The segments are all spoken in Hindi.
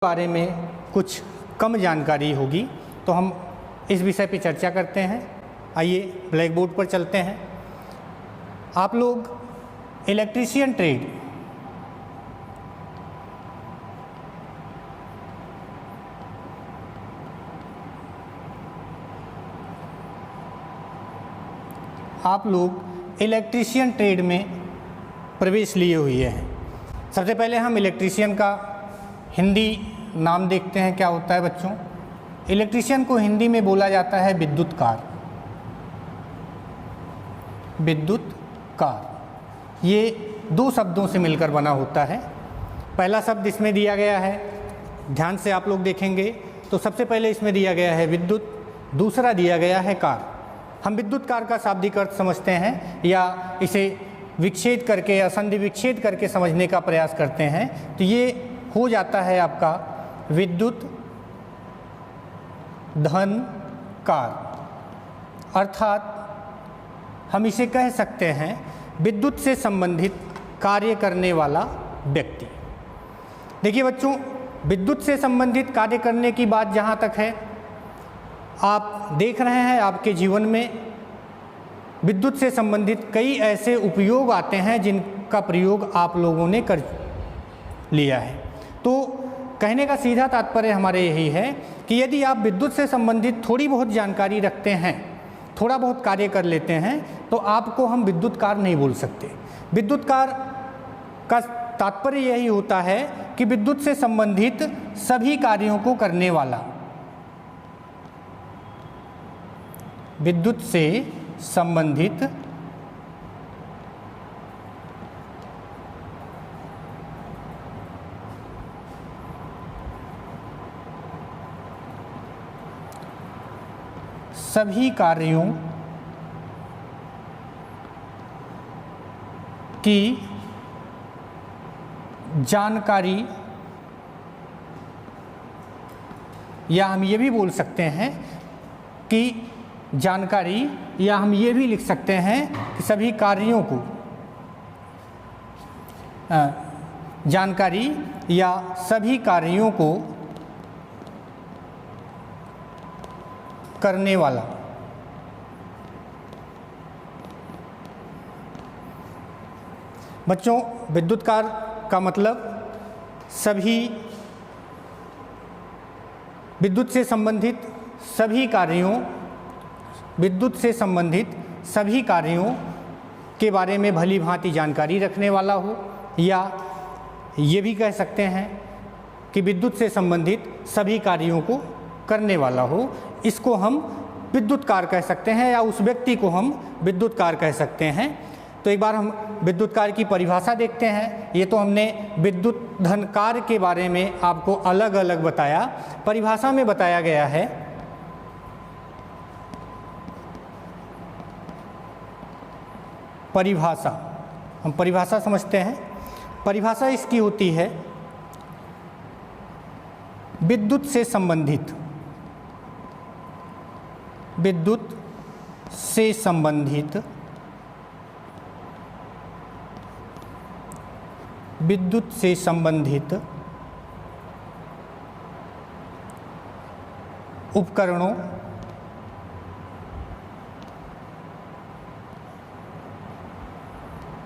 बारे में कुछ कम जानकारी होगी, तो हम इस विषय पे चर्चा करते हैं। आइए ब्लैक बोर्ड पर चलते हैं। आप लोग इलेक्ट्रीशियन ट्रेड में प्रवेश लिए हुए हैं। सबसे पहले हम इलेक्ट्रीशियन का हिंदी नाम देखते हैं। क्या होता है बच्चों? इलेक्ट्रीशियन को हिंदी में बोला जाता है विद्युतकार। विद्युतकार ये दो शब्दों से मिलकर बना होता है। पहला शब्द इसमें दिया गया है, ध्यान से आप लोग देखेंगे तो सबसे पहले इसमें दिया गया है विद्युत, दूसरा दिया गया है कार। हम विद्युतकार का शाब्दिक अर्थ समझते हैं या इसे विच्छेद करके या संधि विच्छेद करके समझने का प्रयास करते हैं, तो ये हो जाता है आपका विद्युत धन कार। अर्थात हम इसे कह सकते हैं विद्युत से संबंधित कार्य करने वाला व्यक्ति। देखिए बच्चों, विद्युत से संबंधित कार्य करने की बात जहाँ तक है, आप देख रहे हैं आपके जीवन में विद्युत से संबंधित कई ऐसे उपयोग आते हैं जिनका प्रयोग आप लोगों ने कर लिया है। तो कहने का सीधा तात्पर्य हमारे यही है कि यदि आप विद्युत से संबंधित थोड़ी बहुत जानकारी रखते हैं, थोड़ा बहुत कार्य कर लेते हैं, तो आपको हम विद्युतकार नहीं बोल सकते। विद्युतकार का तात्पर्य यही होता है कि विद्युत से संबंधित सभी कार्यों को करने वाला, विद्युत से संबंधित सभी कार्यों की जानकारी, या हम ये भी बोल सकते हैं कि जानकारी, या हम ये भी लिख सकते हैं कि सभी कार्यों को जानकारी या सभी कार्यों को करने वाला। बच्चों, विद्युतकार का मतलब सभी विद्युत से संबंधित सभी कार्यों, विद्युत से संबंधित सभी कार्यों के बारे में भली भांति जानकारी रखने वाला हो, या ये भी कह सकते हैं कि विद्युत से संबंधित सभी कार्यों को करने वाला हो। इसको हम विद्युतकार कह सकते हैं, या उस व्यक्ति को हम विद्युतकार कह सकते हैं। तो एक बार हम विद्युतकार की परिभाषा देखते हैं। ये तो हमने विद्युत धनकार के बारे में आपको अलग अलग बताया। परिभाषा में बताया गया है परिभाषा, हम परिभाषा समझते हैं। परिभाषा इसकी होती है विद्युत से संबंधित, विद्युत से संबंधित, विद्युत से संबंधित उपकरणों,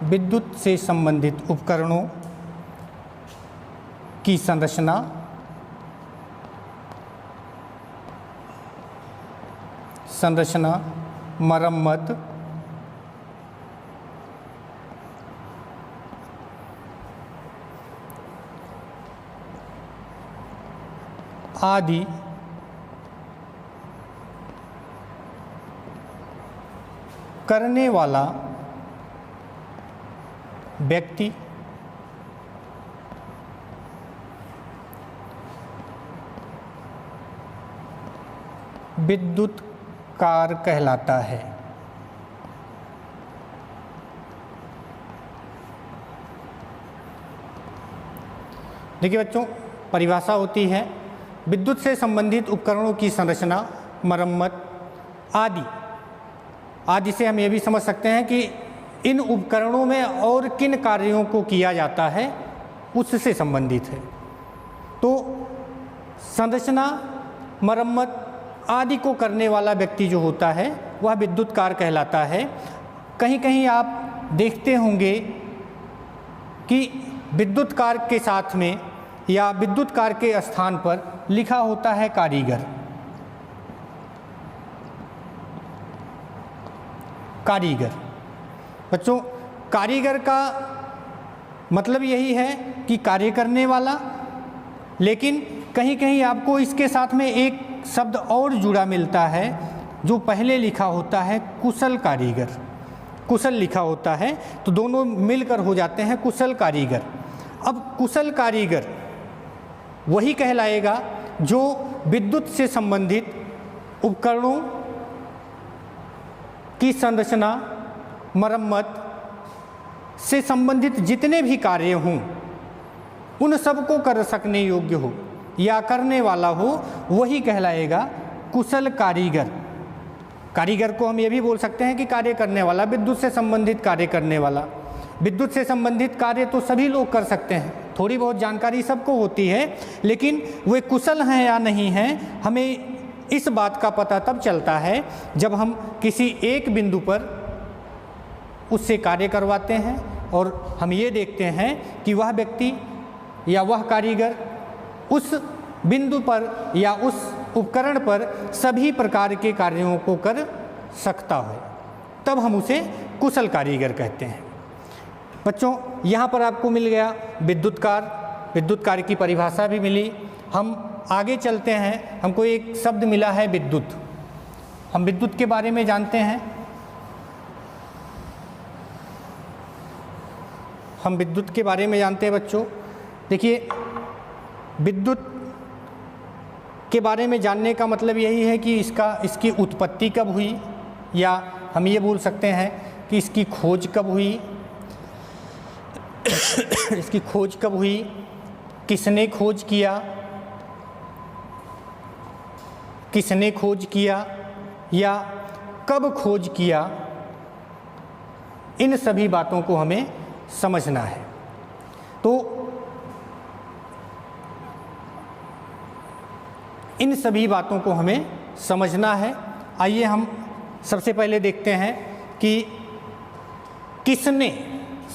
विद्युत से संबंधित उपकरणों की संरचना, मरम्मत, आदि करने वाला व्यक्ति विद्युतकार कहलाता है। देखिए बच्चों, परिभाषा होती है विद्युत से संबंधित उपकरणों की संरचना, मरम्मत आदि से हम ये भी समझ सकते हैं कि इन उपकरणों में और किन कार्यों को किया जाता है उससे संबंधित है। तो संरचना, मरम्मत आदि को करने वाला व्यक्ति जो होता है वह विद्युतकार कहलाता है। कहीं कहीं आप देखते होंगे कि विद्युतकार के साथ में या विद्युतकार के स्थान पर लिखा होता है कारीगर। कारीगर बच्चों, कारीगर का मतलब यही है कि कार्य करने वाला, लेकिन कहीं कहीं आपको इसके साथ में एक शब्द और जुड़ा मिलता है जो पहले लिखा होता है कुशल कारीगर। कुशल लिखा होता है तो दोनों मिलकर हो जाते हैं कुशल कारीगर। अब कुशल कारीगर वही कहलाएगा जो विद्युत से संबंधित उपकरणों की संरचना, मरम्मत से संबंधित जितने भी कार्य हों उन सबको कर सकने योग्य हो या करने वाला हो, वही कहलाएगा कुशल कारीगर। कारीगर को हम ये भी बोल सकते हैं कि कार्य करने वाला, विद्युत से संबंधित कार्य करने वाला। विद्युत से संबंधित कार्य तो सभी लोग कर सकते हैं, थोड़ी बहुत जानकारी सबको होती है, लेकिन वे कुशल हैं या नहीं हैं हमें इस बात का पता तब चलता है जब हम किसी एक बिंदु पर उससे कार्य करवाते हैं और हम ये देखते हैं कि वह व्यक्ति या वह कारीगर उस बिंदु पर या उस उपकरण पर सभी प्रकार के कार्यों को कर सकता है, तब हम उसे कुशल कारीगर कहते हैं। बच्चों, यहाँ पर आपको मिल गया विद्युतकार, विद्युतकार की परिभाषा भी मिली। हम आगे चलते हैं, हमको एक शब्द मिला है विद्युत। हम विद्युत के बारे में जानते हैं। हम विद्युत के बारे में जानते हैं बच्चों। देखिए, विद्युत के बारे में जानने का मतलब यही है कि इसकी उत्पत्ति कब हुई, या हम ये बोल सकते हैं कि इसकी खोज कब हुई, इसकी खोज कब हुई, किसने खोज किया, किसने खोज किया या कब खोज किया, इन सभी बातों को हमें समझना है। तो इन सभी बातों को हमें समझना है। आइए हम सबसे पहले देखते हैं कि किसने,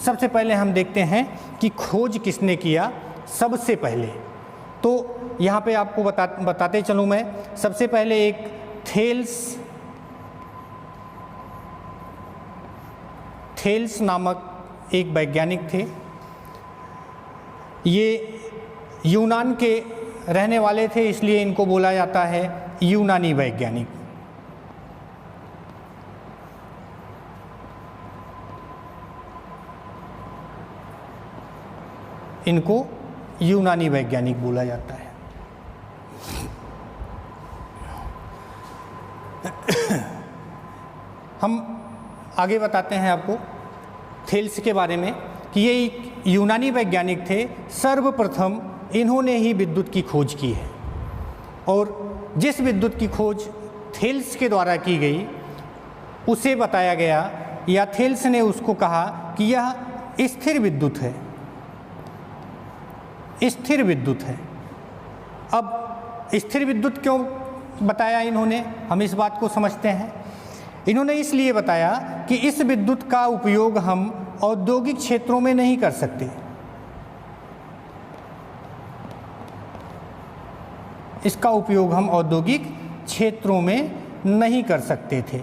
सबसे पहले हम देखते हैं कि खोज किसने किया सबसे पहले। तो यहाँ पे आपको बताते चलूँ मैं। सबसे पहले एक थेल्स नामक एक वैज्ञानिक थे। ये यूनान के रहने वाले थे, इसलिए इनको बोला जाता है यूनानी वैज्ञानिक। इनको यूनानी वैज्ञानिक बोला जाता है। हम आगे बताते हैं आपको थेल्स के बारे में कि ये एक यूनानी वैज्ञानिक थे। सर्वप्रथम इन्होंने ही विद्युत की खोज की है, और जिस विद्युत की खोज थेल्स के द्वारा की गई उसे बताया गया, या थेल्स ने उसको कहा कि यह स्थिर विद्युत है, स्थिर विद्युत है। अब स्थिर विद्युत क्यों बताया इन्होंने, हम इस बात को समझते हैं। इन्होंने इसलिए बताया कि इस विद्युत का उपयोग हम औद्योगिक क्षेत्रों में नहीं कर सकते। इसका उपयोग हम औद्योगिक क्षेत्रों में नहीं कर सकते थे,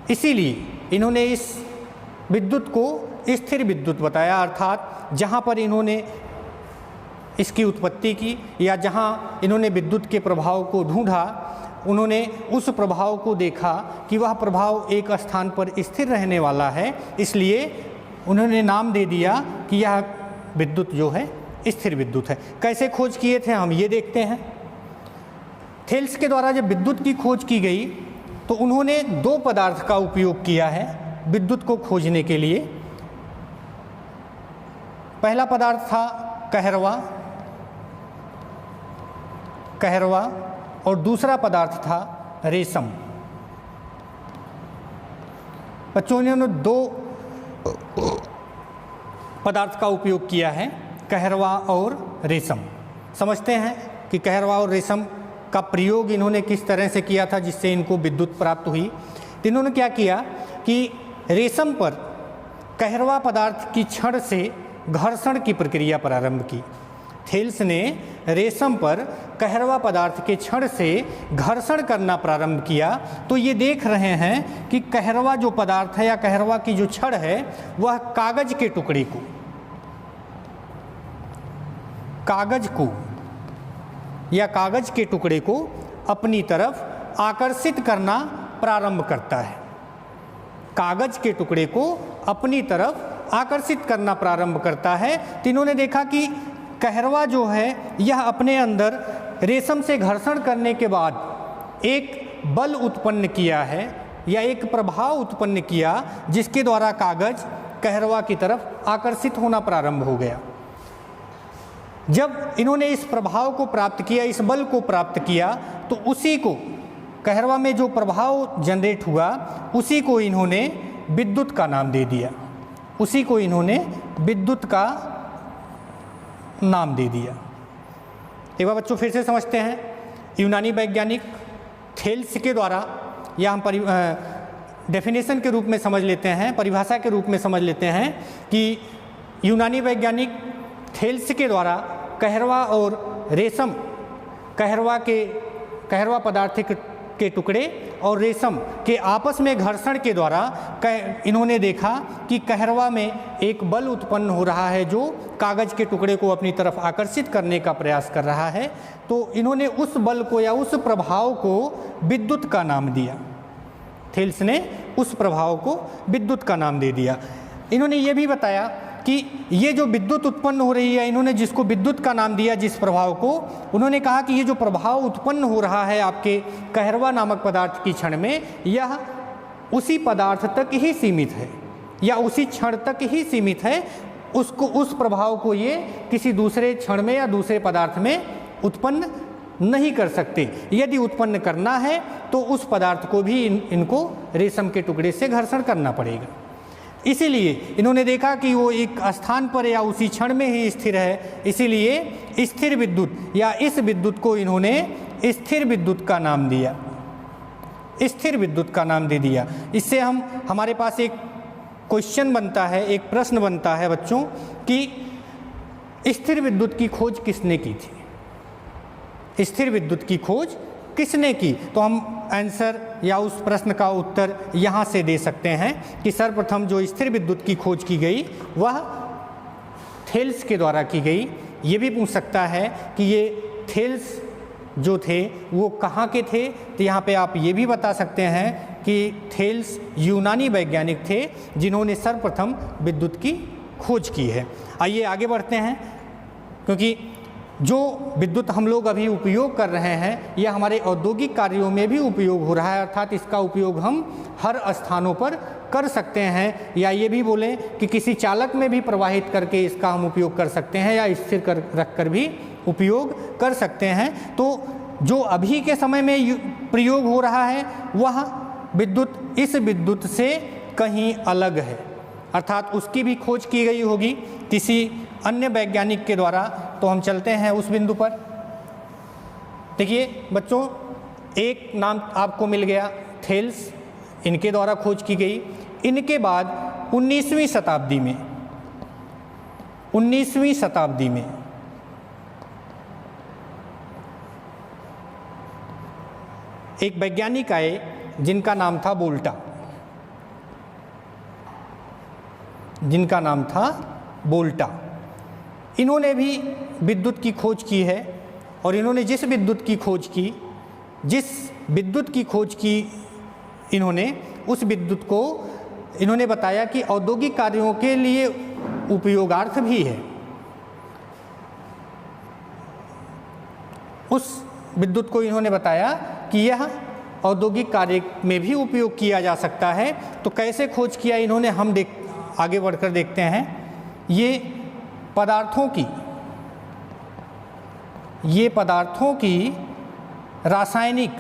इसीलिए इन्होंने इस विद्युत को स्थिर विद्युत बताया। अर्थात जहाँ पर इन्होंने इसकी उत्पत्ति की या जहाँ इन्होंने विद्युत के प्रभाव को ढूंढा, उन्होंने उस प्रभाव को देखा कि वह प्रभाव एक स्थान पर स्थिर रहने वाला है, इसलिए उन्होंने नाम दे दिया कि यह विद्युत जो है स्थिर विद्युत है। कैसे खोज किए थे हम ये देखते हैं। थेल्स के द्वारा जब विद्युत की खोज की गई तो उन्होंने दो पदार्थ का उपयोग किया है विद्युत को खोजने के लिए। पहला पदार्थ था कहरवा और दूसरा पदार्थ था रेशम। बच्चों ने दो पदार्थ का उपयोग किया है, कहरवा और रेशम। समझते हैं कि कहरवा और रेशम का प्रयोग इन्होंने किस तरह से किया था जिससे इनको विद्युत प्राप्त हुई। तो इन्होंने क्या किया कि रेशम पर कहरवा पदार्थ की छड़ से घर्षण की प्रक्रिया प्रारंभ की। थेल्स ने रेशम पर कहरवा पदार्थ के छड़ से घर्षण करना प्रारंभ किया। तो ये देख रहे हैं कि कहरवा जो पदार्थ है या कहरवा की जो छड़ है वह कागज के टुकड़े को या कागज के टुकड़े को अपनी तरफ आकर्षित करना प्रारंभ करता है। कागज के टुकड़े को अपनी तरफ आकर्षित करना प्रारंभ करता है। तो इन्होंने देखा कि कहरवा जो है यह अपने अंदर रेशम से घर्षण करने के बाद एक बल उत्पन्न किया है या एक प्रभाव उत्पन्न किया जिसके द्वारा कागज कहरवा की तरफ आकर्षित होना प्रारंभ हो गया। जब इन्होंने इस प्रभाव को प्राप्त किया, इस बल को प्राप्त किया, तो उसी को कहरवा में जो प्रभाव जनरेट हुआ उसी को इन्होंने विद्युत का नाम दे दिया। उसी को इन्होंने विद्युत का नाम दे दिया। एक बार बच्चों फिर से समझते हैं। यूनानी वैज्ञानिक थेल्स के द्वारा, या हम डेफिनेशन के रूप में समझ लेते हैं, परिभाषा के रूप में समझ लेते हैं कि यूनानी वैज्ञानिक थेल्स के द्वारा कहरवा और रेशम, कहरवा पदार्थ के टुकड़े और रेशम के आपस में घर्षण के द्वारा इन्होंने देखा कि कहरवा में एक बल उत्पन्न हो रहा है जो कागज के टुकड़े को अपनी तरफ आकर्षित करने का प्रयास कर रहा है। तो इन्होंने उस बल को या उस प्रभाव को विद्युत का नाम दिया। थेल्स ने उस प्रभाव को विद्युत का नाम दे दिया। इन्होंने ये भी बताया कि ये जो विद्युत उत्पन्न हो रही है, इन्होंने जिसको विद्युत का नाम दिया, जिस प्रभाव को, उन्होंने कहा कि ये जो प्रभाव उत्पन्न हो रहा है आपके कहरवा नामक पदार्थ की क्षण में, यह उसी पदार्थ तक ही सीमित है या उसी क्षण तक ही सीमित है। उस प्रभाव को ये किसी दूसरे क्षण में या दूसरे पदार्थ में उत्पन्न नहीं कर सकते। यदि उत्पन्न करना है तो उस पदार्थ को भी इनको रेशम के टुकड़े से घर्षण करना पड़ेगा। इसीलिए इन्होंने देखा कि वो एक स्थान पर या उसी क्षण में ही स्थिर है, इसीलिए स्थिर विद्युत या इस विद्युत को इन्होंने स्थिर विद्युत का नाम दिया, स्थिर विद्युत का नाम दे दिया। इससे हमारे पास एक क्वेश्चन बनता है, एक प्रश्न बनता है बच्चों कि स्थिर विद्युत की खोज किसने की थी? स्थिर विद्युत की खोज किसने की? तो हम आंसर या उस प्रश्न का उत्तर यहाँ से दे सकते हैं कि सर्वप्रथम जो स्थिर विद्युत की खोज की गई वह थेल्स के द्वारा की गई। ये भी पूछ सकता है कि ये थेल्स जो थे वो कहाँ के थे? तो यहाँ पे आप ये भी बता सकते हैं कि थेल्स यूनानी वैज्ञानिक थे जिन्होंने सर्वप्रथम विद्युत की खोज की है। आइए आगे बढ़ते हैं, क्योंकि जो विद्युत हम लोग अभी उपयोग कर रहे हैं यह हमारे औद्योगिक कार्यों में भी उपयोग हो रहा है, अर्थात इसका उपयोग हम हर स्थानों पर कर सकते हैं, या ये भी बोलें कि किसी चालक में भी प्रवाहित करके इसका हम उपयोग कर सकते हैं या स्थिर कर रख कर भी उपयोग कर सकते हैं। तो जो अभी के समय में प्रयोग हो रहा है वह विद्युत इस विद्युत से कहीं अलग है, अर्थात उसकी भी खोज की गई होगी किसी अन्य वैज्ञानिक के द्वारा। तो हम चलते हैं उस बिंदु पर। देखिए बच्चों, एक नाम आपको मिल गया थेल्स, इनके द्वारा खोज की गई। इनके बाद 19वीं शताब्दी में एक वैज्ञानिक आए जिनका नाम था बोल्टा। इन्होंने भी विद्युत की खोज की है, और इन्होंने जिस विद्युत की खोज की इन्होंने उस विद्युत को इन्होंने बताया कि औद्योगिक कार्यों के लिए उपयोगार्थ भी है। उस विद्युत को इन्होंने बताया कि यह औद्योगिक कार्य में भी उपयोग किया जा सकता है। तो कैसे खोज किया इन्होंने, हम आगे बढ़कर देखते हैं। ये पदार्थों की रासायनिक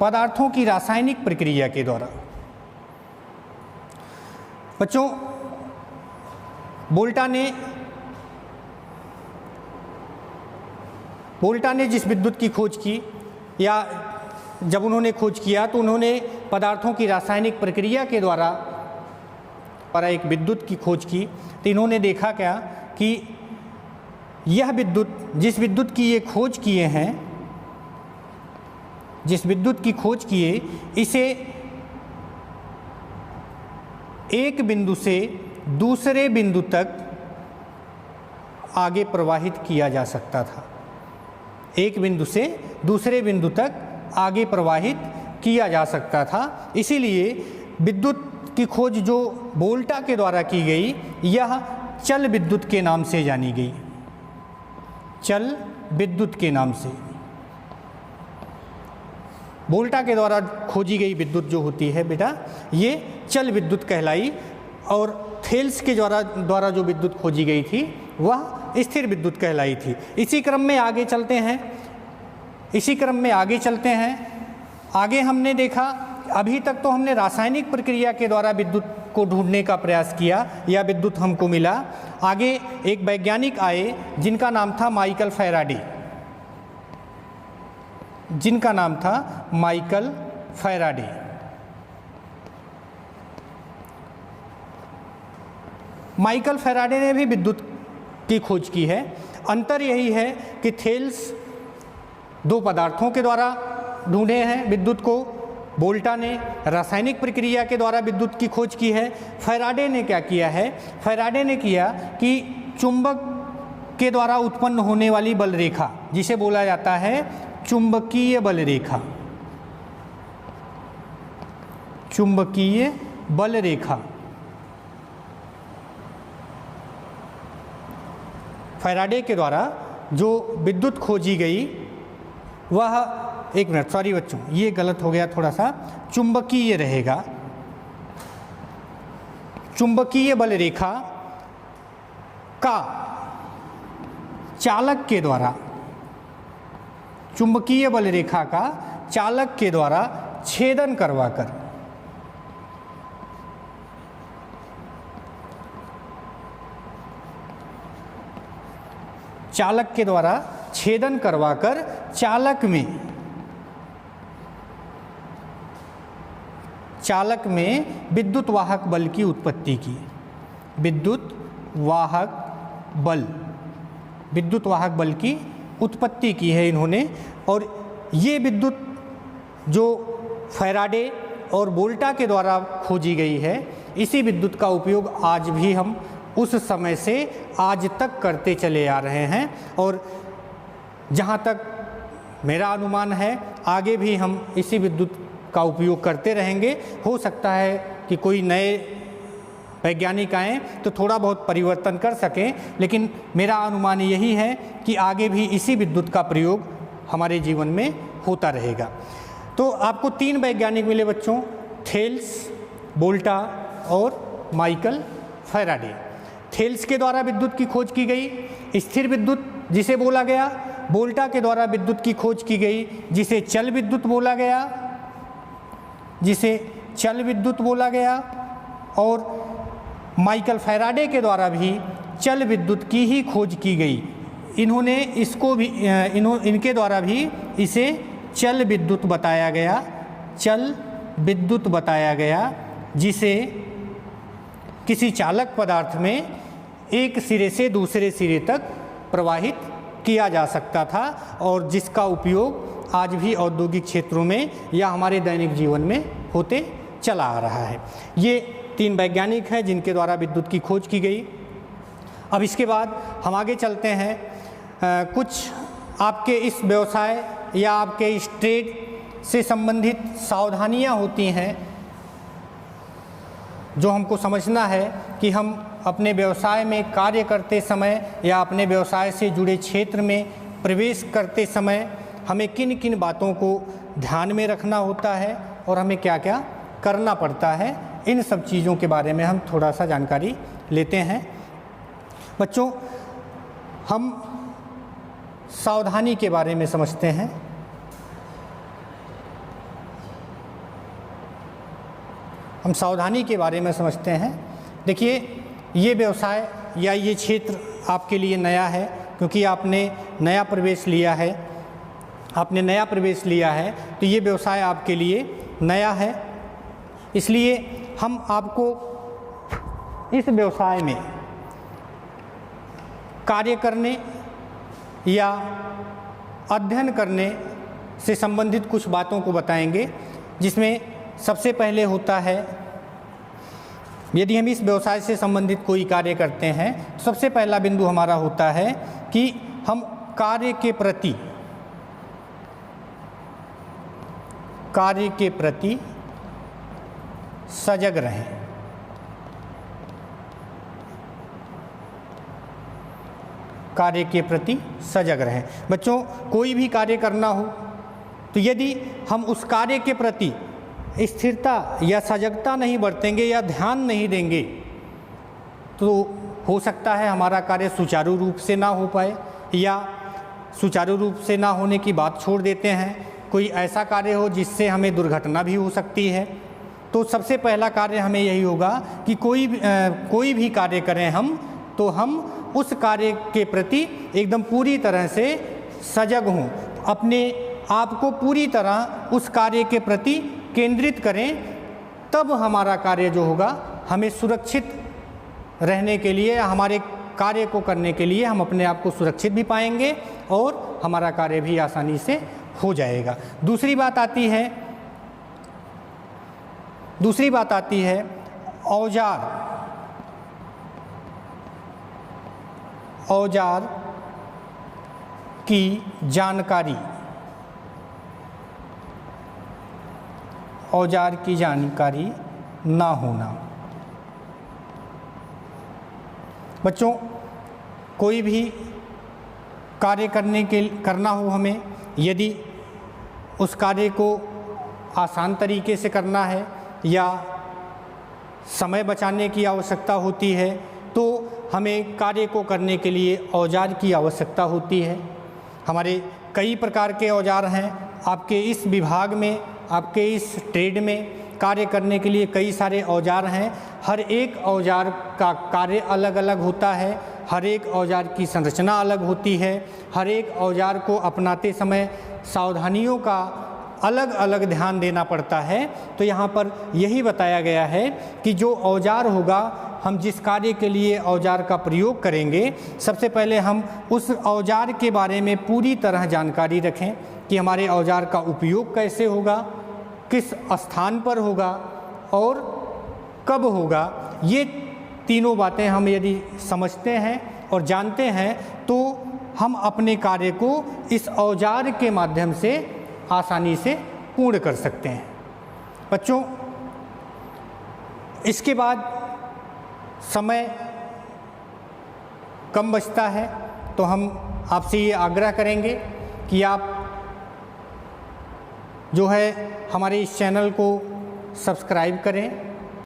पदार्थों की रासायनिक प्रक्रिया के द्वारा। बच्चों, वोल्टा ने जिस विद्युत की खोज की, या जब उन्होंने खोज किया तो उन्होंने पदार्थों की रासायनिक प्रक्रिया के द्वारा एक विद्युत की खोज की। तो इन्होंने देखा क्या कि यह विद्युत, जिस विद्युत की ये खोज किए हैं, जिस विद्युत की खोज किए, इसे एक बिंदु से दूसरे बिंदु तक आगे प्रवाहित किया जा सकता था। एक बिंदु से दूसरे बिंदु तक आगे प्रवाहित किया जा सकता था। इसीलिए विद्युत की खोज जो वोल्टा के द्वारा की गई, यह चल विद्युत के नाम से जानी गई। चल विद्युत के नाम से वोल्टा के द्वारा खोजी गई विद्युत जो होती है बेटा, ये चल विद्युत कहलाई। और थेल्स के द्वारा जो विद्युत खोजी गई थी वह स्थिर विद्युत कहलाई थी। इसी क्रम में आगे चलते हैं। आगे हमने देखा, अभी तक तो हमने रासायनिक प्रक्रिया के द्वारा विद्युत को ढूंढने का प्रयास किया या विद्युत हमको मिला। आगे एक वैज्ञानिक आए जिनका नाम था माइकल फैराडे, माइकल फैराडे ने भी विद्युत की खोज की है। अंतर यही है कि थेल्स दो पदार्थों के द्वारा ढूंढे हैं विद्युत को, वोल्टा ने रासायनिक प्रक्रिया के द्वारा विद्युत की खोज की है। फैराडे ने क्या किया है? फैराडे ने किया कि चुंबक के द्वारा उत्पन्न होने वाली बल रेखा, जिसे बोला जाता है चुंबकीय बल रेखा, चुंबकीय बल रेखा, फैराडे के द्वारा जो विद्युत खोजी गई वह, एक मिनट, सॉरी बच्चों, ये गलत हो गया थोड़ा सा, चुंबकीय रहेगा। चुंबकीय बल रेखा का चालक के द्वारा, चुंबकीय बल रेखा का चालक के द्वारा छेदन करवाकर, चालक के द्वारा छेदन करवाकर चालक में विद्युत वाहक बल की उत्पत्ति की। विद्युत वाहक बल की उत्पत्ति की है इन्होंने। और ये विद्युत जो फैराडे और वोल्टा के द्वारा खोजी गई है, इसी विद्युत का उपयोग आज भी हम उस समय से आज तक करते चले आ रहे हैं। और जहाँ तक मेरा अनुमान है, आगे भी हम इसी विद्युत का उपयोग करते रहेंगे। हो सकता है कि कोई नए वैज्ञानिक आएँ तो थोड़ा बहुत परिवर्तन कर सकें, लेकिन मेरा अनुमान यही है कि आगे भी इसी विद्युत का प्रयोग हमारे जीवन में होता रहेगा। तो आपको तीन वैज्ञानिक मिले बच्चों, थेल्स, वोल्टा और माइकल फैराडे। थेल्स के द्वारा विद्युत की खोज की गई स्थिर विद्युत जिसे बोला गया, वोल्टा के द्वारा विद्युत की खोज की गई जिसे चल विद्युत बोला गया, और माइकल फैराडे के द्वारा भी चल विद्युत की ही खोज की गई। इन्होंने इसको भी इनके द्वारा भी इसे चल विद्युत बताया गया, जिसे किसी चालक पदार्थ में एक सिरे से दूसरे सिरे तक प्रवाहित किया जा सकता था, और जिसका उपयोग आज भी औद्योगिक क्षेत्रों में या हमारे दैनिक जीवन में होते चला आ रहा है। ये तीन वैज्ञानिक हैं जिनके द्वारा विद्युत की खोज की गई। अब इसके बाद हम आगे चलते हैं। कुछ आपके इस व्यवसाय या आपके इस ट्रेड से संबंधित सावधानियां होती हैं जो हमको समझना है कि हम अपने व्यवसाय में कार्य करते समय या अपने व्यवसाय से जुड़े क्षेत्र में प्रवेश करते समय हमें किन किन बातों को ध्यान में रखना होता है और हमें क्या क्या करना पड़ता है। इन सब चीज़ों के बारे में हम थोड़ा सा जानकारी लेते हैं। बच्चों, हम सावधानी के बारे में समझते हैं। हम सावधानी के बारे में समझते हैं। देखिए, ये व्यवसाय या ये क्षेत्र आपके लिए नया है, क्योंकि आपने नया प्रवेश लिया है, तो ये व्यवसाय आपके लिए नया है। इसलिए हम आपको इस व्यवसाय में कार्य करने या अध्ययन करने से संबंधित कुछ बातों को बताएंगे, जिसमें सबसे पहले होता है, यदि हम इस व्यवसाय से संबंधित कोई कार्य करते हैं तो सबसे पहला बिंदु हमारा होता है कि हम कार्य के प्रति सजग रहें। कार्य के प्रति सजग रहें। बच्चों, कोई भी कार्य करना हो तो यदि हम उस कार्य के प्रति स्थिरता या सजगता नहीं बरतेंगे या ध्यान नहीं देंगे तो हो सकता है हमारा कार्य सुचारू रूप से ना हो पाए, या सुचारू रूप से ना होने की बात छोड़ देते हैं, कोई ऐसा कार्य हो जिससे हमें दुर्घटना भी हो सकती है। तो सबसे पहला कार्य हमें यही होगा कि कोई भी कार्य करें हम, तो हम उस कार्य के प्रति एकदम पूरी तरह से सजग हों, अपने आप को पूरी तरह उस कार्य के प्रति केंद्रित करें। तब हमारा कार्य जो होगा, हमें सुरक्षित रहने के लिए, हमारे कार्य को करने के लिए हम अपने आप को सुरक्षित भी पाएंगे और हमारा कार्य भी आसानी से हो जाएगा। दूसरी बात आती है औजार की जानकारी। औजार की जानकारी ना होना। बच्चों, कोई भी कार्य करना हो हमें, यदि उस कार्य को आसान तरीके से करना है या समय बचाने की आवश्यकता होती है, तो हमें कार्य को करने के लिए औजार की आवश्यकता होती है। हमारे कई प्रकार के औजार हैं। आपके इस विभाग में, आपके इस ट्रेड में कार्य करने के लिए कई सारे औजार हैं। हर एक औजार का कार्य अलग अलग होता है, हर एक औजार की संरचना अलग होती है, हर एक औजार को अपनाते समय सावधानियों का अलग अलग ध्यान देना पड़ता है। तो यहाँ पर यही बताया गया है कि जो औजार होगा, हम जिस कार्य के लिए औजार का प्रयोग करेंगे, सबसे पहले हम उस औजार के बारे में पूरी तरह जानकारी रखें कि हमारे औजार का उपयोग कैसे होगा, किस स्थान पर होगा और कब होगा। ये तीनों बातें हम यदि समझते हैं और जानते हैं तो हम अपने कार्य को इस औजार के माध्यम से आसानी से पूर्ण कर सकते हैं। बच्चों, इसके बाद समय कम बचता है, तो हम आपसे ये आग्रह करेंगे कि आप जो है हमारे इस चैनल को सब्सक्राइब करें